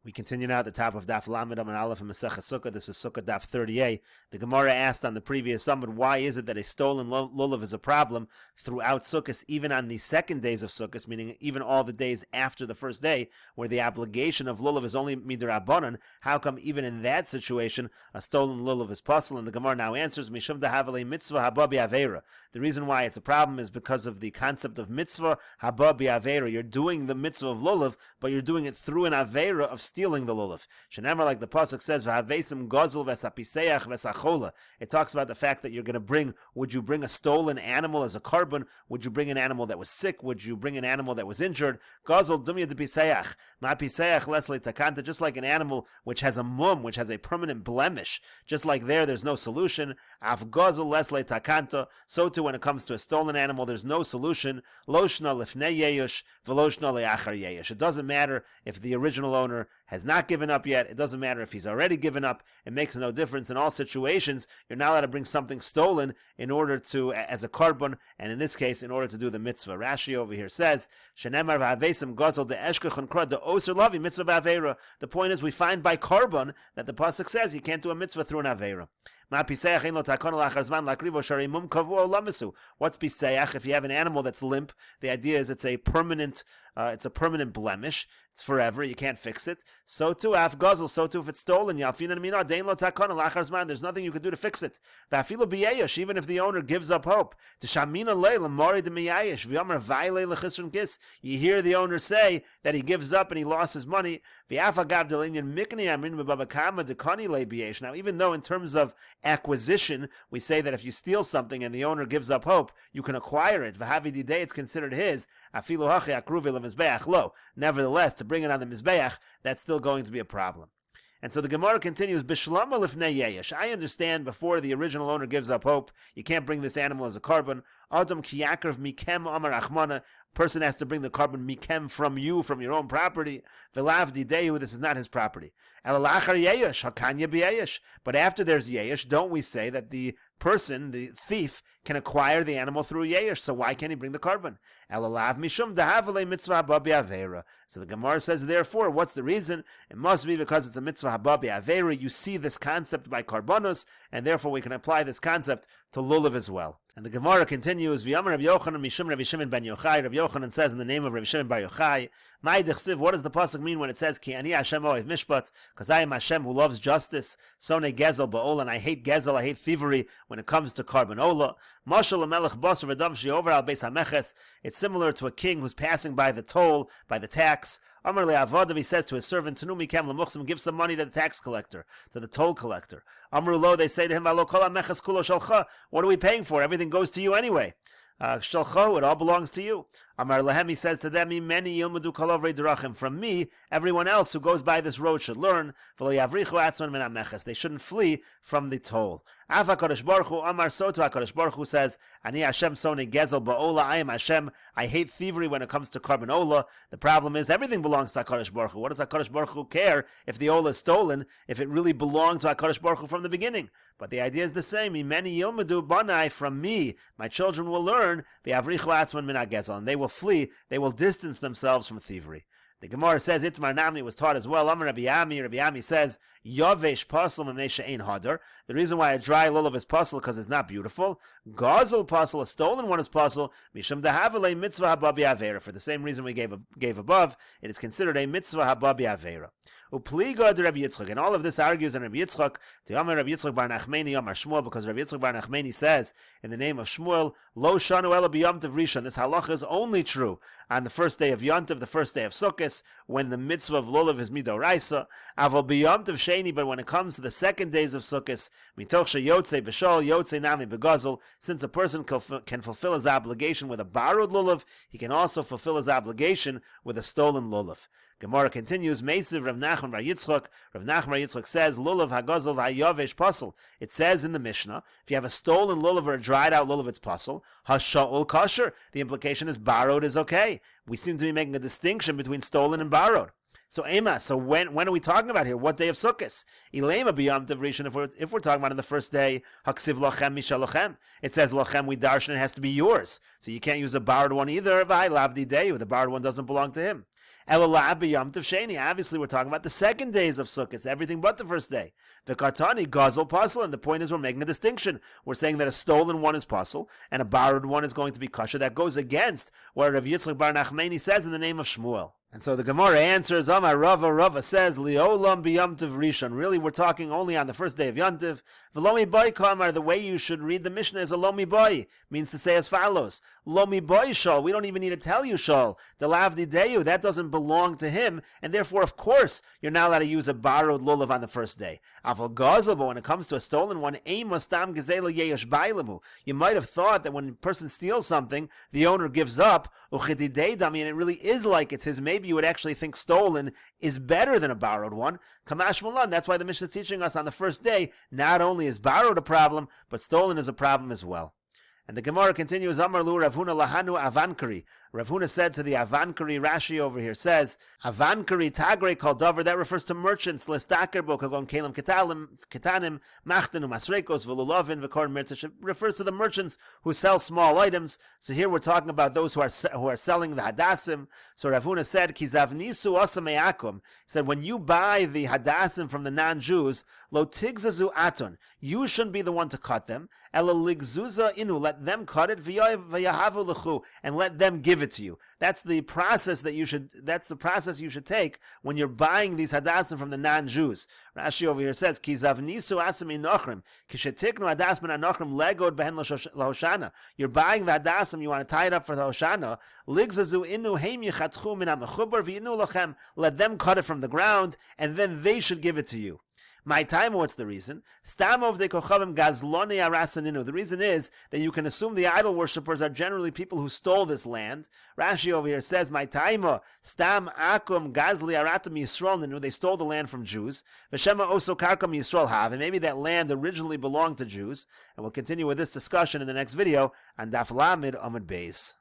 We continue now at the top of Daf Lamed Amud Aleph and Meseches Sukkah. This is Sukkah Daf 30a. The Gemara asked on the previous summit, why is it that a stolen lulav is a problem throughout Sukkot, even on the second days of Sukkot, meaning even all the days after the first day, where the obligation of lulav is only midrabanan? How come even in that situation a stolen lulav is possible? And the Gemara now answers, Mishum dahavale mitzvah haba bi'avera. The reason why it's a problem is because of the concept of mitzvah haba bi'avera. You're doing the mitzvah of lulav, but you're doing it through an avera of stealing the lulav. Shenemar, like the pasuk says, "V'havesim gozel v'sapiseach v'sachola." It talks about the fact that you're going to bring. Would you bring a stolen animal as a carbon? Would you bring an animal that was sick? Would you bring an animal that was injured? Gozel dumya depiseach, ma piseach lesle takanta. Just like an animal which has a mum, which has a permanent blemish. Just like there's no solution. Af gozel lesle takanta. So too, when it comes to a stolen animal, there's no solution. Loshna lifnei yeyush v'loshna leachar yeyush. It doesn't matter if the original owner has not given up yet. It doesn't matter if he's already given up. It makes no difference. In all situations, you're not allowed to bring something stolen in order to, as a carbon, and in this case, in order to do the mitzvah. Rashi over here says, Shenemar v'havesim gazal de'eshkechon kra de'oser lavi mitzvah b'avera. The point is, we find by carbon that the pasuk says you can't do a mitzvah through an avera. What's piseach? If you have an animal that's limp, the idea is it's a permanent blemish. It's forever. You can't fix it. So too, af gazel. So too, if it's stolen, there's nothing you can do to fix it. Even if the owner gives up hope, you hear the owner say that he gives up and he lost his money. Now, even though in terms of acquisition, we say that if you steal something and the owner gives up hope, you can acquire it. It's considered his. Nevertheless, to bring it on the Mizbeach, that's still going to be a problem. And so the Gemara continues, Bishlama lifnei yeyesh. I understand before the original owner gives up hope, you can't bring this animal as a carbon. Adam kiyakrav mikem amar achmana. Person has to bring the carbon mikem from you, from your own property. Velav dideyu, this is not his property. Elalachar yeyesh, hakanya b'yeyesh. But after there's yeyesh, don't we say that the person, the thief, can acquire the animal through yeyesh? So why can't he bring the carbon? Elalav mishum dahavale mitzvah haba bi'avera. So the Gemara says, therefore, what's the reason? It must be because it's a mitzvah haba bi'avera. You see this concept by karbonos, and therefore we can apply this concept to lulav as well. And the Gemara continues, V'yamar Rabbi Yochanan mishum Rabbi Shimon ben Yochai. Rabbi Yochanan says in the name of Rabbi Shimon bar Yochai, Mai dechsiv, what does the pasuk mean when it says, Ki ani Hashem ohev mishpat, because I am Hashem who loves justice, Sone gezel ba'ola, and I hate gezel, I hate thievery when it comes to carbon ola. Mashal melech basar v'dam she'over al beis hameches. It's similar to a king who's passing by the toll, by the tax. Amar le'avodav, he says to his servant, Tanu mikem lemuchsim, give some money to the tax collector, to the toll collector. Amar lo, they say to him, V'alo kol hameches kulo shalcha. What are we paying for? Everything goes to you anyway. Shalcho, it all belongs to you. Amar Lahem, he says to them, many yilmadu kalavrei derachim. From me, everyone else who goes by this road should learn. V'lo yavrichu atzman min hameches. They shouldn't flee from the toll. Av HaKadosh Baruch Hu, Amar Soto, HaKadosh Baruch Hu says, Ani Hashem sone gezel ba'ola. I am Hashem. I hate thievery when it comes to carbon ola. The problem is everything belongs to HaKadosh Baruch Hu. What does HaKadosh Baruch Hu care if the ola is stolen, if it really belonged to HaKadosh Baruch Hu from the beginning? But the idea is the same. Many yilmadu banai, from me, my children will learn, v'yavrichu atzman min hagezel, and they will flee, they will distance themselves from thievery. The Gemara says, Itmar Namni was taught as well. Amar Rabbi Ami says, Yavesh pasel mimnei she'ein hadar. The reason why a dry lulav is pasel because it's not beautiful. Gazel pasel, a stolen one is pasel. Mishum dahavale mitzvah haba bi'avera. For the same reason we gave above, it is considered a mitzvah haba bi'avera. Upliga de Rabbi Yitzchak, and all of this argues on Rabbi Yitzchak. To Amar Rabbi Yitzchak bar Nachmeni, Amar Shmuel, because Rabbi Yitzchak bar Nachmeni says in the name of Shmuel, Lo shanu ela b'yom tov rishon. This halacha is only true on the first day of Yom Tov, the first day of Sukkot, when the mitzvah of lulav is midoraisa. Aval b'yom tov sheni, but when it comes to the second days of Sukkot, mitoch sheyotze b'shol yotze nami begazel. Since a person can fulfill his obligation with a borrowed lulav, he can also fulfill his obligation with a stolen lulav. Gemara continues, Meisiv Rav Nachman bar Yitzchak. Rav Nachman bar Yitzchak says, Lulav hagazel v'hayavesh pasel. It says in the Mishnah, if you have a stolen lulav or a dried out lulav, it's pasel. Hasha'ul kasher. The implication is borrowed is okay. We seem to be making a distinction between stolen and borrowed. So Ema, so when are we talking about here? What day of Sukkot? Ilema b'yom tov rishon, if we're talking about on the first day, haksiv lochem mishalochem. It says lochem, we darshan, it has to be yours. So you can't use a borrowed one either. V'hai lavdi deyu, the borrowed one doesn't belong to him. Elalab b'yom tov sheni. Obviously, we're talking about the second days of Sukkot, everything but the first day. The katani gazel pasul, and the point is we're making a distinction. We're saying that a stolen one is pasul and a borrowed one is going to be kosher. That goes against what Rav Yitzchak bar Nachmani says in the name of Shmuel. And so the Gemara answers, Amar Rava says, Liolam b'yom tov rishon. Really, we're talking only on the first day of Yom Tov. V'lomi boy kamar, the way you should read the Mishnah is a lomi boy, means to say as follows. Lomi boy shal, we don't even need to tell you shal. The lavdi deyu, that doesn't belong to him, and therefore, of course, you're not allowed to use a borrowed lulav on the first day. Aval gazel, but when it comes to a stolen one, stam gezela yeyesh bailamu. You might have thought that when a person steals something, the owner gives up, and it really is like it's his. Maybe you would actually think stolen is better than a borrowed one. Kamash Malan, that's why the Mishnah is teaching us on the first day, not only is borrowed a problem, but stolen is a problem as well. And the Gemara continues, Amar Lu Rav Huna lahanu avankari. Rav Huna said to the avankari, Rashi over here says, avankari tagre kol davar, that refers to merchants, lestaker bo kagon kelim ketanim, machtenu masrekos v'lulavin v'kor mirtzish. It refers to the merchants who sell small items. So here we're talking about those who are selling the hadassim. So Rav Huna said, ki zavnisu asameyakum. He said, when you buy the hadassim from the non-Jews, lo tigzazu aton, you shouldn't be the one to cut them. Ela ligzuza inu, let them cut it, v'yahavu l'chu, and let them give it to you. That's the process you should take when you're buying these hadassim from the non-Jews. Rashi over here says, Ki zavnisu asim inochrim, kishetiknu hadas min anochrim legod behen lahoshana. You're buying the hadassim, you want to tie it up for the Hoshana. Ligzazu inu heim yichatchu min ha-mechubar v'yinu lachem. Let them cut it from the ground, and then they should give it to you. My time, what's the reason? Stamov de kochavim gazloni arasaninu. The reason is that you can assume the idol worshippers are generally people who stole this land. Rashi over here says, my time, stam akum gazli aratam yisrael ninu. They stole the land from Jews. Veshema oso karkam yisrael have. And maybe that land originally belonged to Jews. And we'll continue with this discussion in the next video on Daf Lamed Amud Beis.